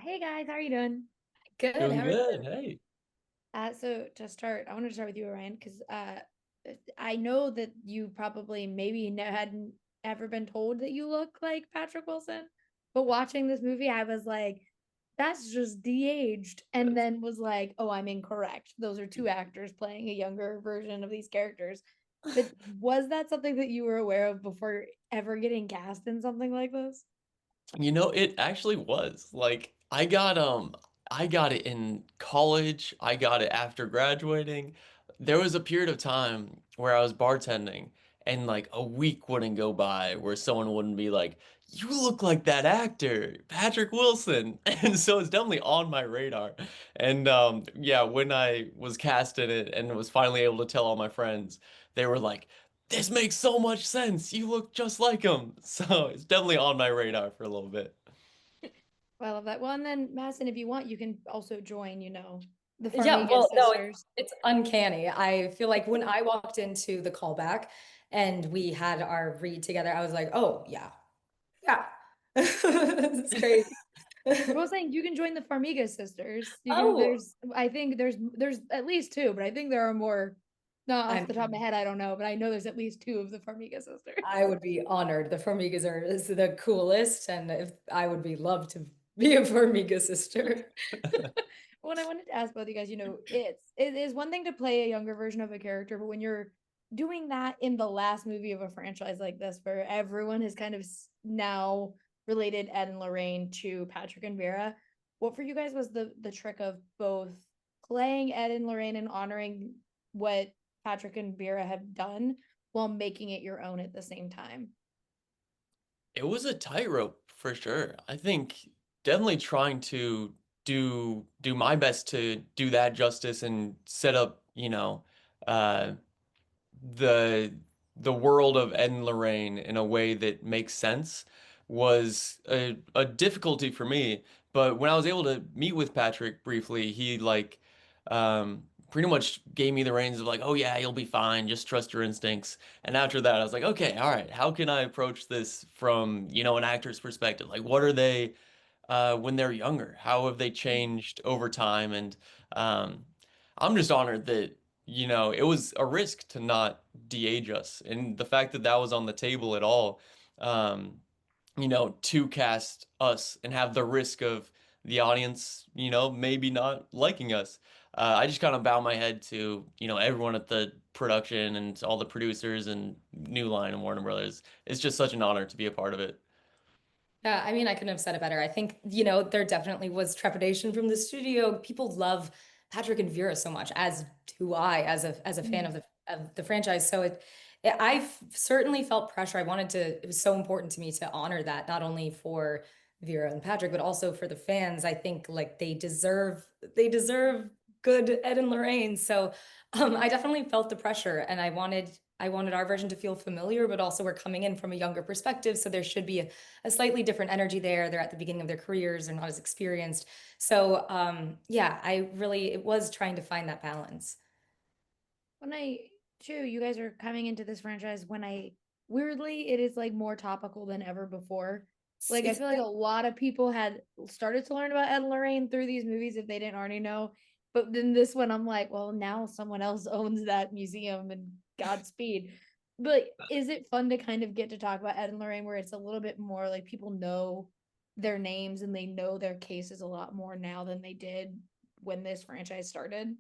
Hey guys, how are you doing? Good. Doing How are you? good. Hey. So to start, I wanted to start with you, Orion, because I know that you probably maybe hadn't ever been told that you look like Patrick Wilson, but watching this movie, I was like, that's just de-aged, and then was like, oh, I'm incorrect. Those are two actors playing a younger version of these characters. But was that something that you were aware of before ever getting cast in something like this? It actually was. I got it in college. I got it after graduating. There was a period of time where I was bartending and like a week wouldn't go by where someone wouldn't be like, "You look like that actor, Patrick Wilson." And so it's definitely on my radar. And yeah, when I was cast in it and was finally able to tell all my friends, they were like, this makes so much sense. You look just like him. So it's definitely on my radar for a little bit. Well, I love that. Well, and then Madison, if you want, you can also join, the Yeah, Farmiga well, no, sisters. it's uncanny. I feel like when I walked into the callback and we had our read together, I was like, oh, yeah, yeah. It's crazy. I was saying you can join the Farmiga sisters. You can Oh, I think there's at least two, but I think there are more. Not off I'm the top of my head, I don't know, but I know there's at least two of the Farmiga sisters. I would be honored. The Formigas are is the coolest, and if I would be loved to be a Formiga sister. When I wanted to ask both you guys, it is one thing to play a younger version of a character, but when you're doing that in the last movie of a franchise like this, where everyone has kind of now related Ed and Lorraine to Patrick and Vera, what for you guys was the trick of both playing Ed and Lorraine and honoring what Patrick and Vera have done while making it your own at the same time? It was a tightrope for sure. I think definitely trying to do my best to do that justice and set up, uh the the world of Ed and Lorraine in a way that makes sense was a difficulty for me. But when I was able to meet with Patrick briefly, he pretty much gave me the reins of like, oh yeah, you'll be fine, just trust your instincts. And after that, I was like, okay, all right, how can I approach this from, an actor's perspective? Like, what are they when they're younger? How have they changed over time? And um, I'm just honored that, it was a risk to not de-age us. And the fact that that was on the table at all, um, to cast us and have the risk of the audience, maybe not liking us. I just kind of bow my head to, everyone at the production and all the producers and New Line and Warner Brothers. It's just such an honor to be a part of it. Yeah, I mean, I couldn't have said it better. I think, there definitely was trepidation from the studio. People love Patrick and Vera so much, as do I, as a fan Mhm. of the franchise. So I've certainly felt pressure. I wanted to, it was so important to me to honor that, not only for Vera and Patrick, but also for the fans. I think like they deserve good Ed and Lorraine. So I definitely felt the pressure, and I wanted our version to feel familiar, but also we're coming in from a younger perspective, so there should be a slightly different energy there. They're at the beginning of their careers, they're not as experienced. So yeah, it was trying to find that balance. When I too, you guys are coming into this franchise when I weirdly it is like more topical than ever before. Like I It's feel like a lot of people had started to learn about Ed and Lorraine through these movies if they didn't already know. But then this one, I'm like, well, now someone else owns that museum and Godspeed. But is it fun to kind of get to talk about Ed and Lorraine where it's a little bit more like people know their names and they know their cases a lot more now than they did when this franchise started?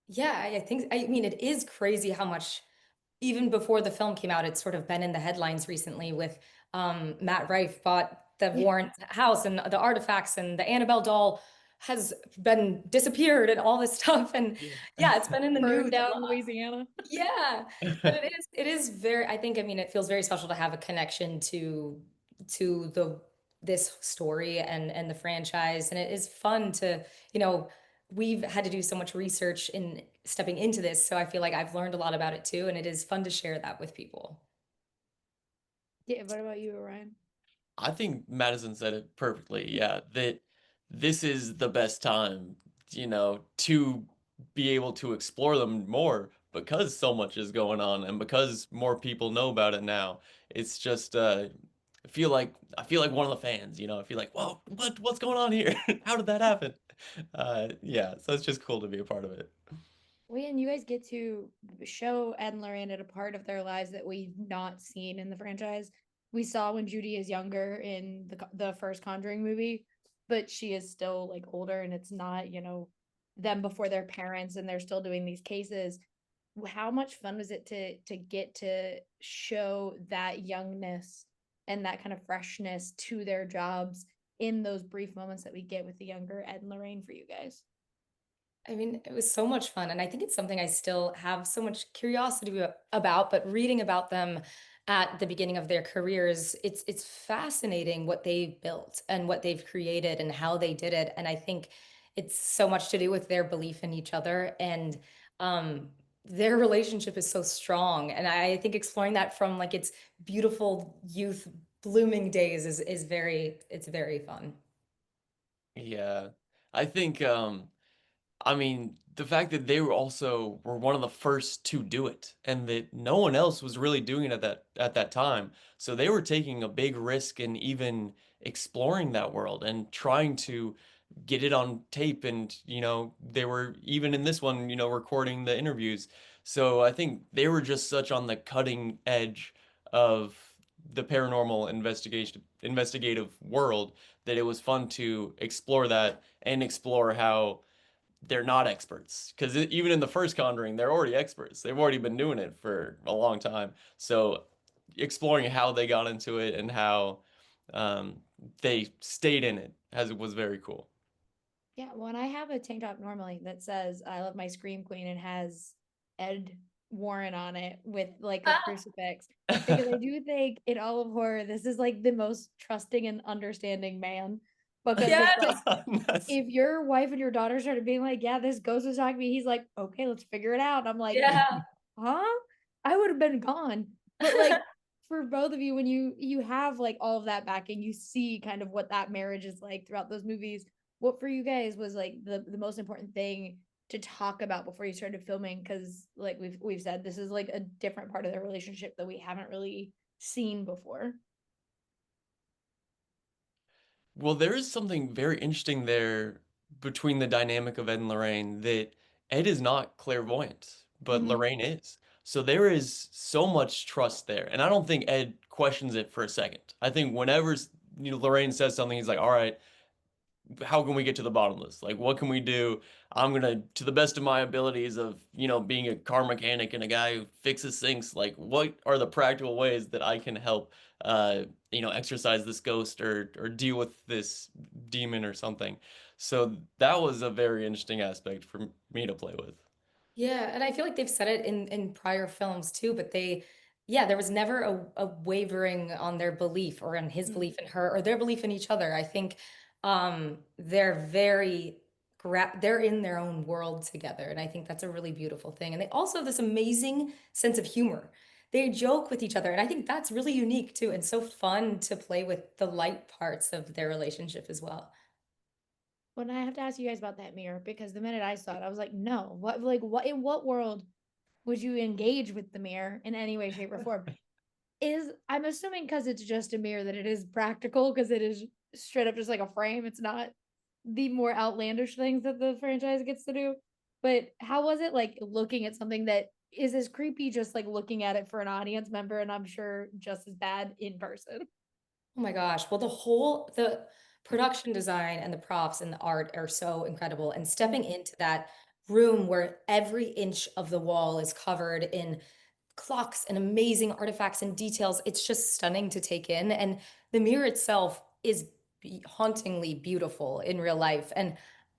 Yeah, I mean it is crazy how much even before the film came out, it's sort of been in the headlines recently with Matt Rife bought the Warren house and the artifacts, and the Annabelle doll has been disappeared and all this stuff. And Yeah. yeah, it's been in the news Burned a down lot. Louisiana. Yeah, but it is very, I think, I mean, it feels very special to have a connection to this story and the franchise. And it is fun to, you know, we've had to do so much research in stepping into this. So I feel like I've learned a lot about it too. And it is fun to share that with people. Yeah, what about you, Orion? I think Madison said it perfectly. Yeah, that this is the best time, to be able to explore them more because so much is going on and because more people know about it now. It's just I feel like one of the fans, you know, I feel like, whoa, what's going on here? How did that happen? Yeah, so it's just cool to be a part of it. Well, and you guys get to show Ed and Lorraine at a part of their lives that we've not seen in the franchise. We saw when Judy is younger in the first Conjuring movie, but she is still like older, and it's not, you know, them before their parents, and they're still doing these cases. How much fun was it to get to show that youngness and that kind of freshness to their jobs in those brief moments that we get with the younger Ed and Lorraine for you guys? I mean, it was so much fun. And I think it's something I still have so much curiosity about, but reading about them at the beginning of their careers, it's fascinating what they've built and what they've created and how they did it. And I think it's so much to do with their belief in each other and their relationship is so strong. And I think exploring that from like its beautiful youth blooming days is very it's very fun. Yeah. I think I mean, the fact that they were one of the first to do it and that no one else was really doing it at that time. So they were taking a big risk in even exploring that world and trying to get it on tape and, you know, they were even in this one, you know, recording the interviews. So I think they were just such on the cutting edge of the paranormal investigation investigative world that it was fun to explore that and explore how they're not experts because even in the first Conjuring, they're already experts. They've already been doing it for a long time. So exploring how they got into it and how um, they stayed in it as it was very cool. Yeah, well, and I have a tank top normally that says "I love my Scream Queen" and has Ed Warren on it with like a crucifix because I do think in all of horror, this is like the most trusting and understanding man because it's Yes. like if your wife and your daughter started being like, "Yeah, this ghost was talking to me," he's like, "Okay, let's figure it out." I'm like, Yeah. "Huh?" I would have been gone. But like for both of you, when you have like all of that backing, you see kind of what that marriage is like throughout those movies. What for you guys was like the most important thing to talk about before you started filming? Because like we've said, this is like a different part of their relationship that we haven't really seen before. Well, there is something very interesting there between the dynamic of Ed and Lorraine that Ed is not clairvoyant, but Mm-hmm. Lorraine is. So there is so much trust there. And I don't think Ed questions it for a second. I think whenever you know, Lorraine says something, he's like, all right, how can we get to the bottom of this? Like, what can we do? I'm gonna, to the best of my abilities of, you know, being a car mechanic and a guy who fixes things, like, what are the practical ways that I can help, you know, exorcise this ghost or deal with this demon or something? So that was a very interesting aspect for me to play with. Yeah, and I feel like they've said it in prior films too, but yeah, there was never a wavering on their belief or on his belief in her or their belief in each other. I think they're they're in their own world together, and I think that's a really beautiful thing. And they also have this amazing sense of humor. They joke with each other, and I think that's really unique too, and so fun to play with the light parts of their relationship as well. Well, I have to ask you guys about that mirror because the minute I saw it, I was like, no, what, like, what, in what world would you engage with the mirror in any way, shape, or form? Is I'm assuming because it's just a mirror that it is practical because it is straight up just like a frame. It's not the more outlandish things that the franchise gets to do. But how was it like looking at something that is as creepy, just like looking at it for an audience member, and I'm sure just as bad in person? Oh my gosh. Well, the production design and the props and the art are so incredible. And stepping into that room where every inch of the wall is covered in clocks and amazing artifacts and details, it's just stunning to take in. And the mirror itself is hauntingly beautiful in real life. And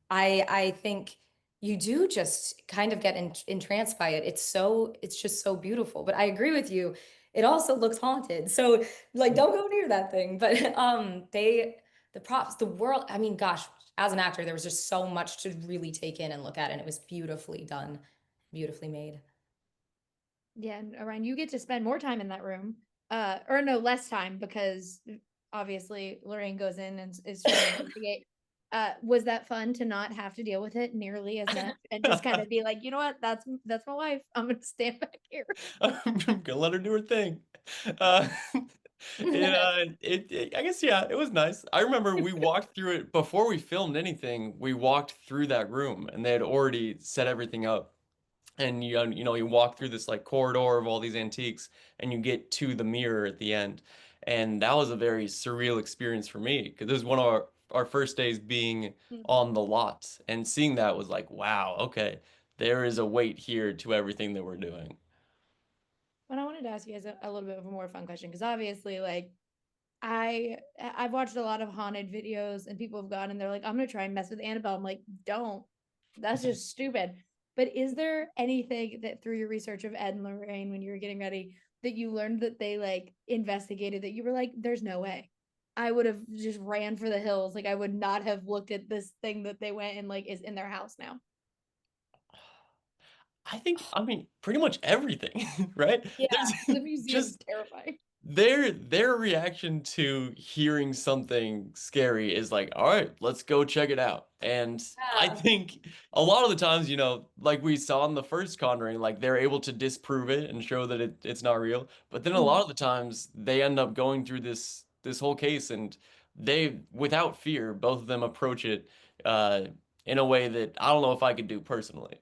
I think you do just kind of get entranced by it. It's just so beautiful. But I agree with you. It also looks haunted. So like don't go near that thing. But the props, the world, I mean, gosh, as an actor, there was just so much to really take in and look at, and it was beautifully done, beautifully made. Yeah, and Orion, you get to spend more time in that room. Or no, less time because obviously Lorraine goes in and is trying to investigate. Was that fun to not have to deal with it nearly as much and just kind of be like, you know what, that's my wife. I'm gonna stand back here. I'm gonna let her do her thing. Uh, I guess, yeah, it was nice. I remember we walked through it before we filmed anything. We walked through that room and they had already set everything up. And you walk through this like corridor of all these antiques and you get to the mirror at the end. And that was a very surreal experience for me because this was one of our first days being on the lot and seeing that was like, wow, okay, there is a weight here to everything that we're doing. But I wanted to ask you guys a little bit of a more fun question because obviously, like, I've watched a lot of haunted videos and people have gone and they're like, I'm gonna try and mess with Annabelle. I'm like, don't. That's just stupid. But is there anything that through your research of Ed and Lorraine when you were getting ready that you learned that they like investigated that you were like, there's no way. I would have just ran for the hills. Like I would not have looked at this thing that they went and like is in their house now. I mean, pretty much everything, right? Yeah, There's the museum's just terrifying. their reaction to hearing something scary is like, all right, let's go check it out. And I Yeah. think a lot of the times, like we saw in the first Conjuring, like they're able to disprove it and show that it's not real. But then a lot of the times they end up going through this whole case and they, without fear, both of them approach it uh, in a way that I don't know if I could do personally.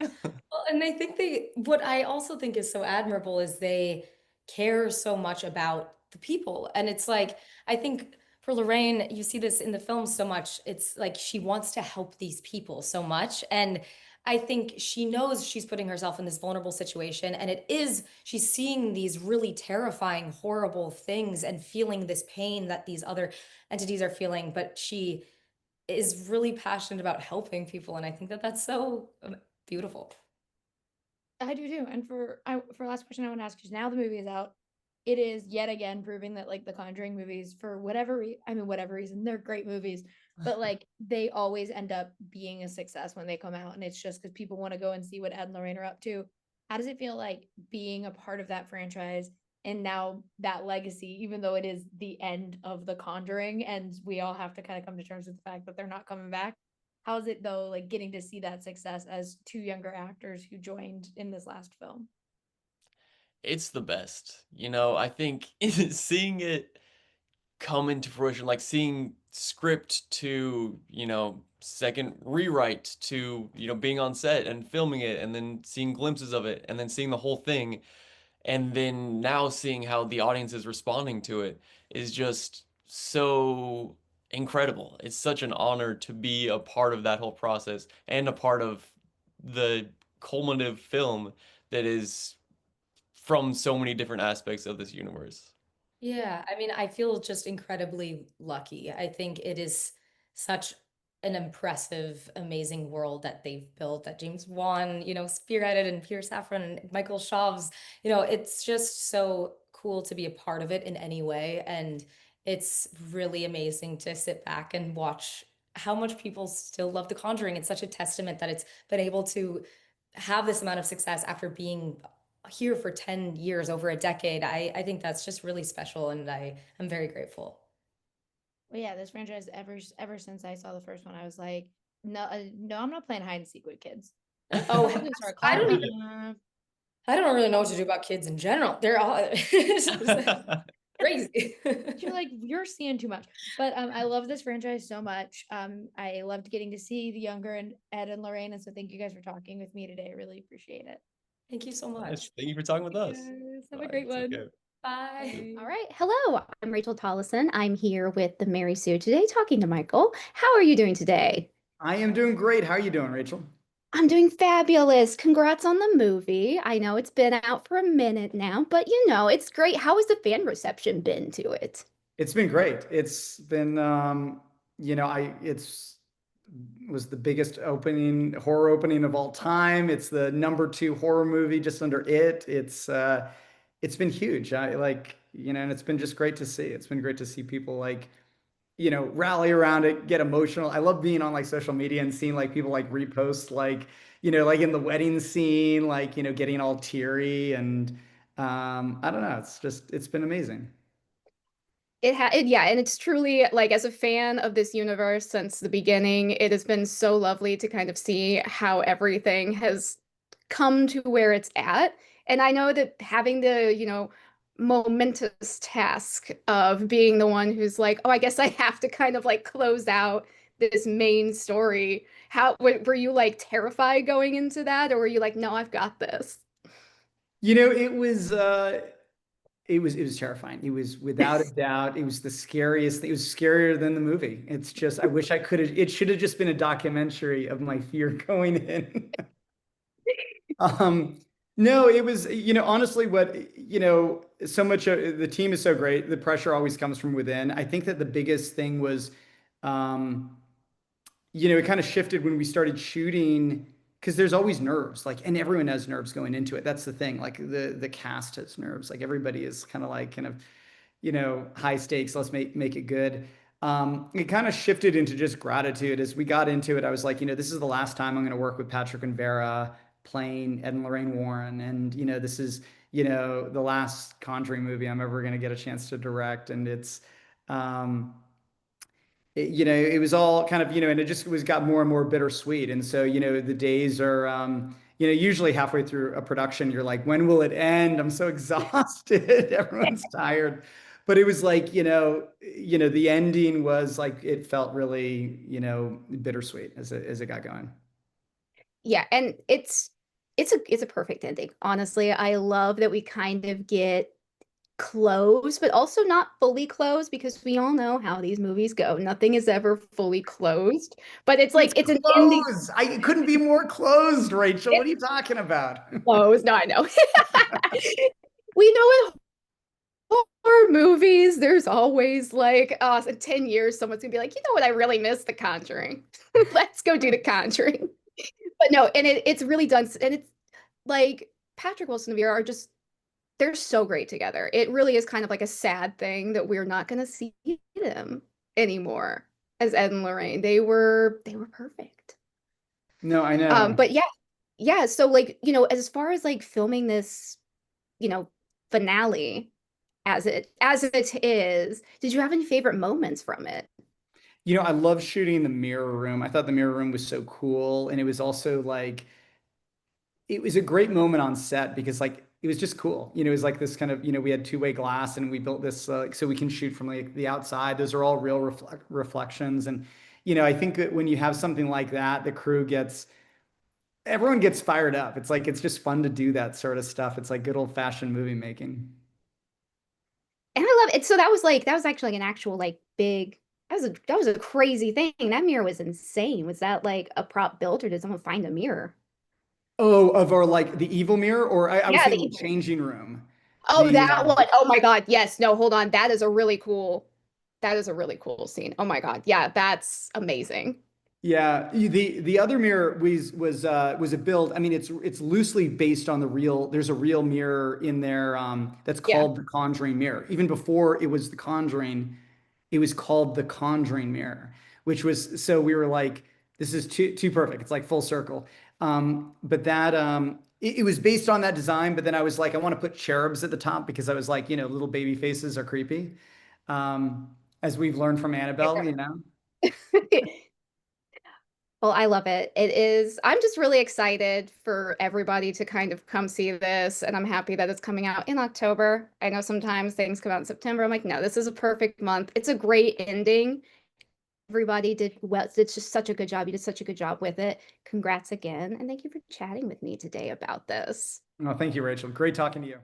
Well, and I think what I also think is so admirable is they care so much about the people. And it's like, I think for Lorraine, you see this in the film so much. It's like she wants to help these people so much. And I think she knows she's putting herself in this vulnerable situation. And she's seeing these really terrifying, horrible things and feeling this pain that these other entities are feeling. But she is really passionate about helping people. And I think that that's so beautiful. I do too. And for last question I want to ask is now the movie is out. It is yet again proving that like the Conjuring movies, for whatever reason, they're great movies, but like they always end up being a success when they come out, and it's just because people want to go and see what Ed and Lorraine are up to. How does it feel like being a part of that franchise and now that legacy, even though it is the end of the Conjuring, and we all have to kind of come to terms with the fact that they're not coming back? How is it though, like getting to see that success as two younger actors who joined in this last film? It's the best. I think seeing it come into fruition, like seeing script to, second rewrite to, being on set and filming it and then seeing glimpses of it and then seeing the whole thing and then now seeing how the audience is responding to it is just so incredible. It's such an honor to be a part of that whole process and a part of the culminative film that is from so many different aspects of this universe. Yeah, I mean, I feel just incredibly lucky. I think it is such an impressive, amazing world that they've built, that James Wan, spearheaded, and Peter Safran and Michael Chaves. It's just so cool to be a part of it in any way. And it's really amazing to sit back and watch how much people still love The Conjuring. It's such a testament that it's been able to have this amount of success after being here for 10 years, over a decade. I think that's just really special and I'm very grateful. Well, yeah, this franchise ever since I saw the first one, I was like, no, no, I'm not playing hide and seek with kids. Oh, I'm gonna start I calling don't them. even I don't really know what to do about kids in general. They're all it's just crazy. You're like, you're seeing too much. But I love this franchise so much. I loved getting to see the younger and Ed and Lorraine, and so thank you guys for talking with me today. I really appreciate it. Thank you so Nice. much. Thank you for talking with us. Yes, have a Bye. great It's one. okay. Bye. All right. Hello, I'm Rachel Tolleson. I'm here with the Mary Sue today talking to Michael. How are you doing today? I am doing great. How are you doing, Rachel? I'm doing fabulous. Congrats on the movie. I know it's been out for a minute now, but it's great. How has the fan reception been to it? It's been great. It's been, it's was the biggest horror opening of all time. It's the #2 horror movie just under it. It's been huge. And it's been just great to see. It's been great to see people rally around it, get emotional. I love being on like social media and seeing like people like repost like in the wedding scene, getting all teary and I don't know. It's been amazing. Yeah, and it's truly like as a fan of this universe since the beginning, it has been so lovely to kind of see how everything has come to where it's at. And I know that having the, momentous task of being the one who's like, oh, I guess I have to kind of like close out this main story. How were you like terrified going into that, or were you like, no, I've got this? You know, it was terrifying. It was without a doubt, it was the scariest thing. It was scarier than the movie. It's just, I wish I could have, it should have just been a documentary of my fear going in. Um, no, it was, honestly, so much of the team is so great. The pressure always comes from within. I think that the biggest thing was, um, it kind of shifted when we started shooting because there's always nerves, like, and everyone has nerves going into it. That's the thing. Like the cast has nerves. Like everybody is kind of high stakes. Let's make it good. It kind of shifted into just gratitude as we got into it. I was like, this is the last time I'm going to work with Patrick and Vera playing Ed and Lorraine Warren, and this is the last Conjuring movie I'm ever going to get a chance to direct, and it's um, it was all kind of, and it just was got more and more bittersweet. And so, the days are, usually halfway through a production, you're like, when will it end? I'm so exhausted. Everyone's tired. But it was like, the ending was like, it felt really, bittersweet as it got going. Yeah, and it's a perfect ending. Honestly, I love that we kind of get closed, but also not fully closed because we all know how these movies go. Nothing is ever fully closed, but it's like It's it's an ending closed. It couldn't be more closed, Rachel. What are you talking about? closed. No, I know. We know in horror movies, there's always like, in 10 years, someone's gonna be like, you know what, I really miss The Conjuring. Let's go do The Conjuring. But no, and it's really done, and it's like Patrick Wilson and Vera are just they're so great together. It really is kind of like a sad thing that we're not going to see them anymore as Ed and Lorraine. They were perfect. No, I know. But yeah, yeah. So like, as far as like filming this, you know, finale as it is, did you have any favorite moments from it? I love shooting in the mirror room. I thought the mirror room was so cool. And it was also like, it was a great moment on set because like, it was just cool. It was like this kind of, we had two-way glass and we built this, so we can shoot from like the outside. Those are all real reflections. And, I think that when you have something like that, everyone gets fired up. It's like, it's just fun to do that sort of stuff. It's like good old fashioned movie making. And I love it. So that was actually like an actual like big that was a crazy thing. That mirror was insane. Was that like a prop built or did someone find a mirror? Oh, of our like the evil mirror, or I was Yeah, thinking the changing room. oh, The that one. Oh my God. Yes. No, hold on. That is a really cool scene. Oh my God. Yeah, that's amazing. Yeah, the other mirror was a build. I mean, it's loosely based on the real. There's a real mirror in there that's Yeah. called the Conjuring mirror. Even before it was the Conjuring, it was called the Conjuring mirror, which was so we were like, this is too perfect. It's like full circle. But that it was based on that design. But then I was like, I want to put cherubs at the top because I was like, little baby faces are creepy, as we've learned from Annabelle. Well, I love it. It is, I'm just really excited for everybody to kind of come see this, and I'm happy that it's coming out in October. I know sometimes things come out in September. I'm like, no, this is a perfect month. It's a great ending. Everybody did well. It's just such a good job. You did such a good job with it. Congrats again, and thank you for chatting with me today about this. Oh, thank you, Rachel. Great talking to you.